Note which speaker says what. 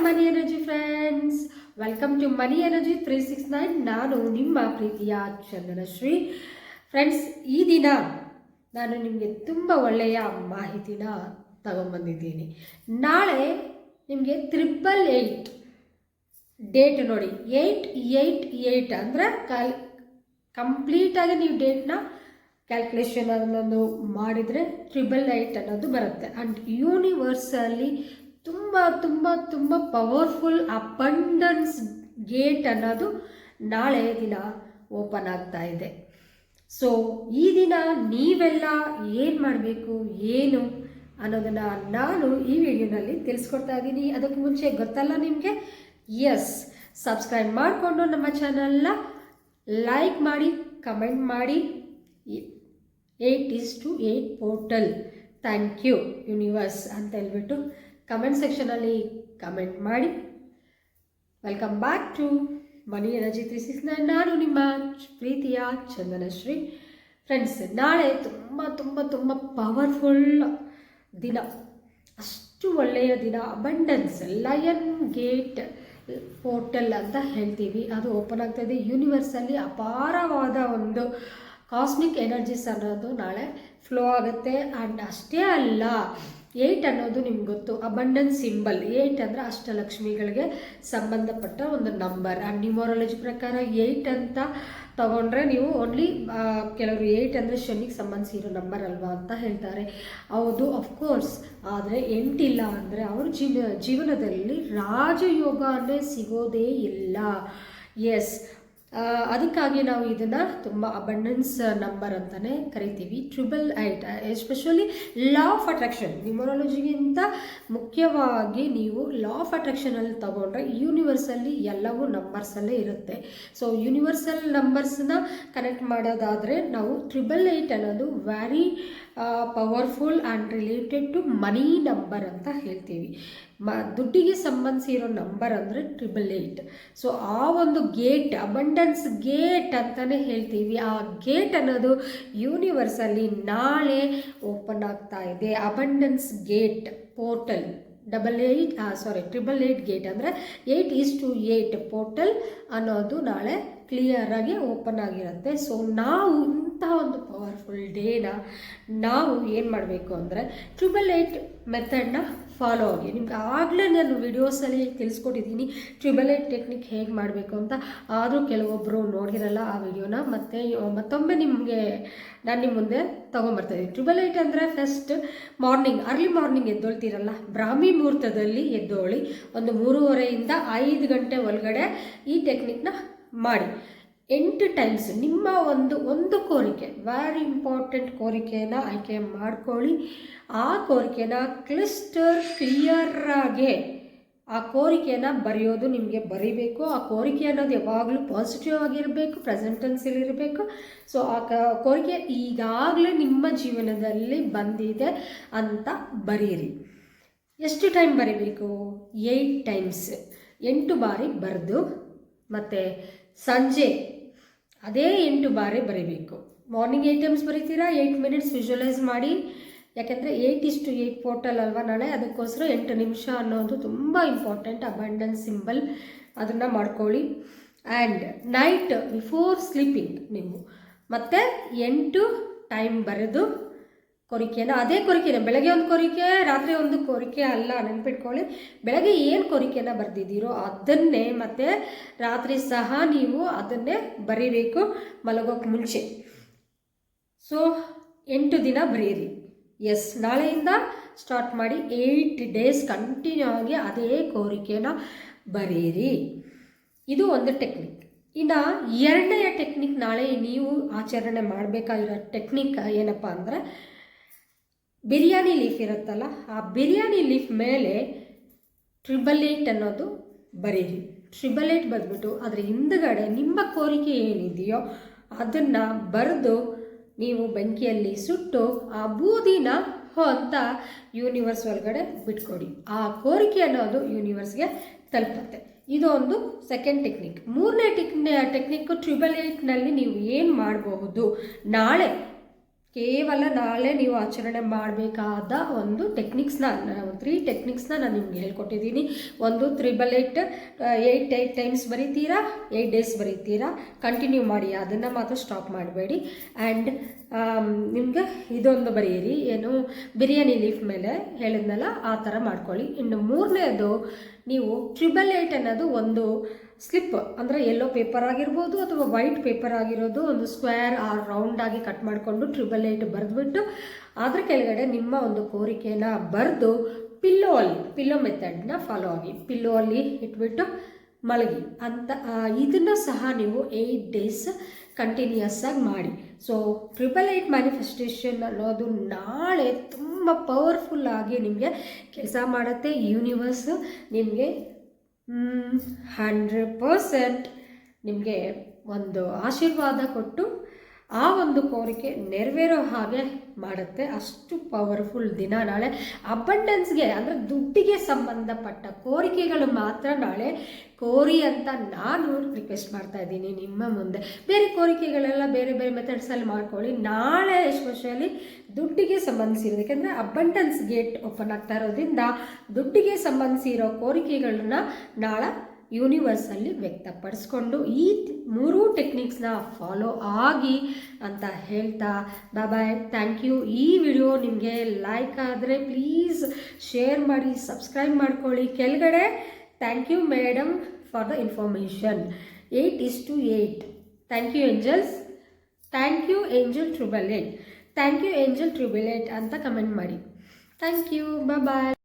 Speaker 1: Money energy friends, welcome to money energy 369. ನಾನು ನಿಮ್ಮ ಪ್ರೀತಿಯ ಚಂದನಶ್ರೀ. ಫ್ರೆಂಡ್ಸ್, ಈ ದಿನ ನಾನು ನಿಮಗೆ ತುಂಬ ಒಳ್ಳೆಯ ಮಾಹಿತಿನ ತಗೊಂಬಂದಿದ್ದೀನಿ. ನಾಳೆ ನಿಮಗೆ 888 ಡೇಟ್ ನೋಡಿ, 888 ಅಂದರೆ ಕಂಪ್ಲೀಟಾಗಿ ನೀವು ಡೇಟ್ನ ಕ್ಯಾಲ್ಕುಲೇಷನ್ ಅನ್ನೋದು ಮಾಡಿದರೆ 888 ಅನ್ನೋದು ಬರುತ್ತೆ. ಆ್ಯಂಡ್ ಯೂನಿವರ್ಸಲ್ಲಿ ತುಂಬ ತುಂಬ ತುಂಬ ಪವರ್ಫುಲ್ ಅಬಂಡನ್ಸ್ ಗೇಟ್ ಅನ್ನೋದು ನಾಳೆ ದಿನ ಓಪನ್ ಆಗ್ತಾ ಇದೆ. ಸೊ ಈ ದಿನ ನೀವೆಲ್ಲ ಏನು ಮಾಡಬೇಕು, ಏನು ಅನ್ನೋದನ್ನು ನಾನು ಈ ವಿಡಿಯೋನಲ್ಲಿ ತಿಳಿಸ್ಕೊಡ್ತಾ ಇದ್ದೀನಿ. ಅದಕ್ಕೆ ಮುಂಚೆ ಗೊತ್ತಲ್ಲ ನಿಮಗೆ, ಎಸ್, ಸಬ್ಸ್ಕ್ರೈಬ್ ಮಾಡಿಕೊಂಡು ನಮ್ಮ ಚಾನಲ್ನ ಲೈಕ್ ಮಾಡಿ, ಕಮೆಂಟ್ ಮಾಡಿ. 8:8 ಪೋರ್ಟಲ್, ಥ್ಯಾಂಕ್ ಯು ಯೂನಿವರ್ಸ್ ಅಂತ ಹೇಳ್ಬಿಟ್ಟು ಕಮೆಂಟ್ ಸೆಕ್ಷನಲ್ಲಿ ಕಮೆಂಟ್ ಮಾಡಿ. Welcome back to money energy 369. ನಾನು ನಿಮ್ಮ ಪ್ರೀತಿಯ ಚಂದನಶ್ರೀ. ಫ್ರೆಂಡ್ಸ್, ನಾಳೆ ತುಂಬ ತುಂಬ ತುಂಬ ಪವರ್ಫುಲ್ ದಿನ, ಅಷ್ಟು ಒಳ್ಳೆಯ ದಿನ. ಅಬಂಡನ್ಸ್ ಲಯನ್ ಗೇಟ್ ಪೋರ್ಟಲ್ ಅಂತ ಹೇಳ್ತೀವಿ, ಅದು ಓಪನ್ ಆಗ್ತಾಯಿದೆ. ಯೂನಿವರ್ಸಲ್ಲಿ ಅಪಾರವಾದ ಒಂದು ಕಾಸ್ಮಿಕ್ ಎನರ್ಜೀಸ್ ಅನ್ನೋದು ನಾಳೆ ಫ್ಲೋ ಆಗುತ್ತೆ. ಆ್ಯಂಡ್ ಅಷ್ಟೇ ಅಲ್ಲ, 8 ಅನ್ನೋದು ನಿಮ್ಗೆ ಗೊತ್ತು, ಅಬಂಡನ್ಸ್ ಸಿಂಬಲ್. 8 ಅಂದರೆ ಅಷ್ಟಲಕ್ಷ್ಮಿಗಳಿಗೆ ಸಂಬಂಧಪಟ್ಟ ಒಂದು ನಂಬರ್. ಆ್ಯಂಡ್ ನ್ಯೂಮರಾಲಜಿ ಪ್ರಕಾರ 8 ಅಂತ ತಗೊಂಡ್ರೆ ನೀವು ಓನ್ಲಿ ಕೆಲವರು 8 ಅಂದರೆ ಶನಿಗೆ ಸಂಬಂಧಿಸಿರೋ ನಂಬರ್ ಅಲ್ವಾ ಅಂತ ಹೇಳ್ತಾರೆ. ಹೌದು, ಅಫ್ಕೋರ್ಸ್. ಆದರೆ 8 ಇಲ್ಲ ಅಂದರೆ ಅವ್ರ ಜೀವನದಲ್ಲಿ ರಾಜಯೋಗನೇ ಸಿಗೋದೇ ಇಲ್ಲ. ಎಸ್, ಅದಕ್ಕಾಗಿ ನಾವು ಇದನ್ನು ತುಂಬ ಅಬಂಡೆನ್ಸ್ ನಂಬರ್ ಅಂತಲೇ ಕರಿತೀವಿ. 888 ಎಸ್ಪೆಷಲಿ ಲಾ ಆಫ್ ಅಟ್ರಾಕ್ಷನ್, ನ್ಯೂಮರಾಲಜಿಗಿಂತ ಮುಖ್ಯವಾಗಿ ನೀವು ಲಾ ಆಫ್ ಅಟ್ರಾಕ್ಷನಲ್ಲಿ ತಗೊಂಡ್ರೆ ಯೂನಿವರ್ಸಲ್ಲಿ ಎಲ್ಲವೂ ನಂಬರ್ಸಲ್ಲೇ ಇರುತ್ತೆ. ಸೊ ಯೂನಿವರ್ಸಲ್ ನಂಬರ್ಸ್ನ ಕನೆಕ್ಟ್ ಮಾಡೋದಾದರೆ ನಾವು 888 ಅನ್ನೋದು very powerful and related to money number ಅಂತ ಹೇಳ್ತೀವಿ. ದುಡ್ಡಿಗೆ ಸಂಬಂಧಿಸಿರೋ ನಂಬರ್ ಅಂದರೆ 888. ಸೊ ಆ ಒಂದು ಗೇಟ್, ಅಬಂಡನ್ಸ್ ಗೇಟ್ ಅಂತಲೇ ಹೇಳ್ತೀವಿ. ಆ ಗೇಟ್ ಅನ್ನೋದು ಯೂನಿವರ್ಸಲ್ಲಿ ನಾಳೆ ಓಪನ್ ಆಗ್ತಾ ಇದೆ. ಅಬಂಡನ್ಸ್ ಗೇಟ್ ಪೋರ್ಟಲ್ 888 ಗೇಟ್ ಅಂದರೆ 8:8 ಪೋರ್ಟಲ್ ಅನ್ನೋದು ನಾಳೆ ಕ್ಲಿಯರಾಗಿ ಓಪನ್ ಆಗಿರುತ್ತೆ. ಸೊ ನಾವು ಇಂತಹ ಒಂದು ಪವರ್ಫುಲ್ ಡೇನ ನಾವು ಏನು ಮಾಡಬೇಕು ಅಂದರೆ 888 ಮೆಥಡ್ನ ಫಾಲೋ ಆಗಿ. ನಿಮ್ಗೆ ಆಗಲೇ ನಾನು ವಿಡಿಯೋಸಲ್ಲಿ ತಿಳಿಸ್ಕೊಟ್ಟಿದ್ದೀನಿ 888 ಟೆಕ್ನಿಕ್ ಹೇಗೆ ಮಾಡಬೇಕು ಅಂತ. ಆದರೂ ಕೆಲವೊಬ್ಬರು ನೋಡಿರಲ್ಲ ಆ ವಿಡಿಯೋನ. ಮತ್ತೊಮ್ಮೆ ನಿಮಗೆ ನಾನು ನಿಮ್ಮ ಮುಂದೆ ತೊಗೊಂಬರ್ತಾಯಿದ್ದೀನಿ. 888 ಅಂದರೆ ಫಸ್ಟ್ ಮಾರ್ನಿಂಗ್, ಅರ್ಲಿ ಮಾರ್ನಿಂಗ್ ಎದ್ದೊಳ್ತೀರಲ್ಲ, ಬ್ರಾಹ್ಮಿ ಮುಹೂರ್ತದಲ್ಲಿ ಎದ್ದೋಳಿ. ಒಂದು 3:30 to 5 ಗಂಟೆ ಒಳಗಡೆ ಈ ಟೆಕ್ನಿಕ್ನ ಮಾಡಿ. 8 ಟೈಮ್ಸ್ ನಿಮ್ಮ ಒಂದು ಕೋರಿಕೆ, ವೆರಿ ಇಂಪಾರ್ಟೆಂಟ್ ಕೋರಿಕೆಯನ್ನು ಆಯ್ಕೆ ಮಾಡ್ಕೊಳ್ಳಿ. ಆ ಕೋರಿಕೆನ ಕ್ಲಿಯರಾಗಿ ಆ ಕೋರಿಕೆಯನ್ನು ಬರೆಯೋದು ನಿಮಗೆ ಬರೀಬೇಕು. ಆ ಕೋರಿಕೆ ಅನ್ನೋದು ಯಾವಾಗಲೂ ಪಾಸಿಟಿವ್ ಆಗಿರಬೇಕು, ಪ್ರೆಸೆಂಟ್ ಟೆನ್ಸಲ್ಲಿ ಇರಬೇಕು. ಸೊ ಆ ಕೋರಿಕೆ ಈಗಾಗಲೇ ನಿಮ್ಮ ಜೀವನದಲ್ಲಿ ಬಂದಿದೆ ಅಂತ ಬರೀರಿ. ಎಷ್ಟು ಟೈಮ್ ಬರೀಬೇಕು? 8 ಟೈಮ್ಸ್, 8 ಬಾರಿ ಬರೆದು ಮತ್ತು ಸಂಜೆ ಅದೇ 8 ಬಾರಿ ಬರೀಬೇಕು. ಮಾರ್ನಿಂಗ್ 8 ಟೈಮ್ಸ್ ಬರೀತೀರಾ, 8 ಮಿನಿಟ್ಸ್ ವಿಜುವಲೈಸ್ ಮಾಡಿ. ಯಾಕೆಂದರೆ 8:8 ಪೋರ್ಟಲ್ ಅಲ್ವಾ ನಾಳೆ, ಅದಕ್ಕೋಸ್ಕರ 8 ನಿಮಿಷ ಅನ್ನೋದು ತುಂಬ ಇಂಪಾರ್ಟೆಂಟ್. ಅಬಂಡನ್ಸ್ ಸಿಂಬಲ್ ಅದನ್ನು ಮಾಡ್ಕೊಳ್ಳಿ. ಆ್ಯಂಡ್ ನೈಟ್ ಬಿಫೋರ್ ಸ್ಲೀಪಿಂಗ್ ನೀವು ಮತ್ತೆ 8 ಟೈಮ್ ಬರೆದು ಕೋರಿಕೆನ, ಅದೇ ಕೋರಿಕೆನ, ಬೆಳಗ್ಗೆ ಒಂದು ಕೋರಿಕೆ, ರಾತ್ರಿ ಒಂದು ಕೋರಿಕೆ ಅಲ್ಲ, ನೆನ್ಪಿಟ್ಕೊಳ್ಳಿ. ಬೆಳಗ್ಗೆ ಏನು ಕೋರಿಕೆನ ಬರೆದಿದ್ದೀರೋ ಅದನ್ನೇ ಮತ್ತು ರಾತ್ರಿ ಸಹ ನೀವು ಅದನ್ನೇ ಬರೀಬೇಕು ಮಲಗೋಕ್ಕೆ ಮುಂಚೆ. ಸೊ 8 ದಿನ ಬರೀರಿ. ಎಸ್, ನಾಳೆಯಿಂದ ಸ್ಟಾರ್ಟ್ ಮಾಡಿ 8 ಡೇಸ್ ಕಂಟಿನ್ಯೂ ಆಗಿ ಅದೇ ಕೋರಿಕೆನ ಬರೀರಿ. ಇದು ಒಂದು ಟೆಕ್ನಿಕ್. ಇನ್ನು ಎರಡನೆಯ ಟೆಕ್ನಿಕ್, ನಾಳೆ ನೀವು ಆಚರಣೆ ಮಾಡಬೇಕಾಗಿರೋ ಟೆಕ್ನಿಕ್ ಏನಪ್ಪ ಅಂದರೆ, ಬಿರಿಯಾನಿ ಲೀಫ್ ಇರುತ್ತಲ್ಲ, ಆ ಬಿರಿಯಾನಿ ಲೀಫ್ ಮೇಲೆ 888 ಅನ್ನೋದು ಬರೀರಿ. 888 ಬರೆದ್ಬಿಟ್ಟು ಅದರ ಹಿಂದುಗಡೆ ನಿಮ್ಮ ಕೋರಿಕೆ ಏನಿದೆಯೋ ಅದನ್ನು ಬರೆದು ನೀವು ಬೆಂಕಿಯಲ್ಲಿ ಸುಟ್ಟು ಆ ಬೂದಿನ ಅಂತ ಯೂನಿವರ್ಸ್ ಒಳಗಡೆ ಬಿಟ್ಕೊಡಿ. ಆ ಕೋರಿಕೆ ಅನ್ನೋದು ಯೂನಿವರ್ಸ್ಗೆ ತಲುಪುತ್ತೆ. ಇದು ಒಂದು ಸೆಕೆಂಡ್ ಟೆಕ್ನಿಕ್. ಮೂರನೇ ಟೆಕ್ನಿಕ್ಕು 888ನಲ್ಲಿ ನೀವು ಏನು ಮಾಡಬಹುದು, ನಾಳೆ ಕೇವಲ ನಾಳೆ ನೀವು ಆಚರಣೆ ಮಾಡಬೇಕಾದ ಒಂದು ಟೆಕ್ನಿಕ್ಸ್ನ 3 ಟೆಕ್ನಿಕ್ಸ್ನ ನಾನು ನಿಮ್ಗೆ ಹೇಳ್ಕೊಟ್ಟಿದ್ದೀನಿ. ಒಂದು 888 8 ಟೈಮ್ಸ್ ಬರೀತೀರಾ, 8 ಡೇಸ್ ಬರೀತೀರಾ, ಕಂಟಿನ್ಯೂ ಮಾಡಿ, ಅದನ್ನು ಮಾತ್ರ ಸ್ಟಾಪ್ ಮಾಡಬೇಡಿ. ಆ್ಯಂಡ್ ನಿಮ್ಗೆ ಇದೊಂದು ಬರೆಯಿರಿ, ಏನು ಬಿರಿಯಾನಿ ಲೀಫ್ ಮೇಲೆ ಹೇಳಿದ್ನಲ್ಲ ಆ ಥರ ಮಾಡ್ಕೊಳ್ಳಿ. ಇನ್ನು 3ನೇದು ನೀವು 888 ಅನ್ನೋದು ಒಂದು ಸ್ಲಿಪ್, ಅಂದರೆ ಯೆಲ್ಲೋ ಪೇಪರ್ ಆಗಿರ್ಬೋದು ಅಥವಾ ವೈಟ್ ಪೇಪರ್ ಆಗಿರೋದು, ಒಂದು ಸ್ಕ್ವೇರ್ ಆರ್ ರೌಂಡ್ ಆಗಿ ಕಟ್ ಮಾಡಿಕೊಂಡು 888 ಬರೆದ್ಬಿಟ್ಟು ಅದ್ರ ಕೆಳಗಡೆ ನಿಮ್ಮ ಒಂದು ಕೋರಿಕೆನ ಬರೆದು ಪಿಲ್ಲೋ ಮೆಥಡ್ನ ಫಾಲೋ ಆಗಿ ಪಿಲ್ಲೋ ಅಲ್ಲಿ ಇಟ್ಬಿಟ್ಟು ಮಲಗಿ ಅಂತ. ಇದನ್ನು ಸಹ ನೀವು 8 ಡೇಸ್ ಕಂಟಿನ್ಯೂಸ್ ಆಗಿ ಮಾಡಿ. ಸೊ 888 ಮ್ಯಾನಿಫೆಸ್ಟೇಷನ್ ಅನ್ನೋದು ನಾಳೆ ತುಂಬ ಪವರ್ಫುಲ್ ಆಗಿ ನಿಮಗೆ ಕೆಲಸ ಮಾಡುತ್ತೆ. ಯೂನಿವರ್ಸ್ ನಿಮಗೆ 100% ನಿಮಗೆ ಒಂದು ಆಶೀರ್ವಾದ ಕೊಟ್ಟು ಆ ಒಂದು ಕೋರಿಕೆ ನೆರವೇರೋ ಹಾಗೆ ಮಾಡುತ್ತೆ. ಅಷ್ಟು ಪವರ್ಫುಲ್ ದಿನ ನಾಳೆ. ಅಬಂಡೆನ್ಸ್ಗೆ ಅಂದರೆ ದುಡ್ಡಿಗೆ ಸಂಬಂಧಪಟ್ಟ ಕೋರಿಕೆಗಳು ಮಾತ್ರ ನಾಳೆ ಕೋರಿ ಅಂತ ನಾನು ರಿಕ್ವೆಸ್ಟ್ ಮಾಡ್ತಾ ಇದ್ದೀನಿ ನಿಮ್ಮ ಮುಂದೆ. ಬೇರೆ ಕೋರಿಕೆಗಳೆಲ್ಲ ಬೇರೆ ಬೇರೆ ಮೆಥಡ್ಸಲ್ಲಿ ಮಾಡ್ಕೊಳ್ಳಿ. ನಾಳೆ ಎಸ್ಪೆಷಲಿ ದುಡ್ಡಿಗೆ ಸಂಬಂಧಿಸಿರೋದು, ಯಾಕೆಂದರೆ ಅಬಂಡೆನ್ಸ್ ಗೇಟ್ ಓಪನ್ ಆಗ್ತಾ ಇರೋದ್ರಿಂದ ದುಡ್ಡಿಗೆ ಸಂಬಂಧಿಸಿರೋ ಕೋರಿಕೆಗಳನ್ನ ನಾಳೆ ಯೂನಿವರ್ಸಲ್ಲಿ ವ್ಯಕ್ತಪಡಿಸ್ಕೊಂಡು ಈ 3 ಟೆಕ್ನಿಕ್ಸ್ನ ಫಾಲೋ ಆಗಿ ಅಂತ ಹೇಳ್ತಾ ಬಾಯ್. Thank you. ಈ ವಿಡಿಯೋ ನಿಮಗೆ ಲೈಕ್ ಆದರೆ ಪ್ಲೀಸ್ ಶೇರ್ ಮಾಡಿ, ಸಬ್ಸ್ಕ್ರೈಬ್ ಮಾಡ್ಕೊಳ್ಳಿ. ಕೆಳಗಡೆ thank you madam for the information 8:8. Thank you angels, thank you angel 888, thank you angel 888 ಅಂತ ಕಮೆಂಟ್ ಮಾಡಿ. Thank you. ಬಾಯ್.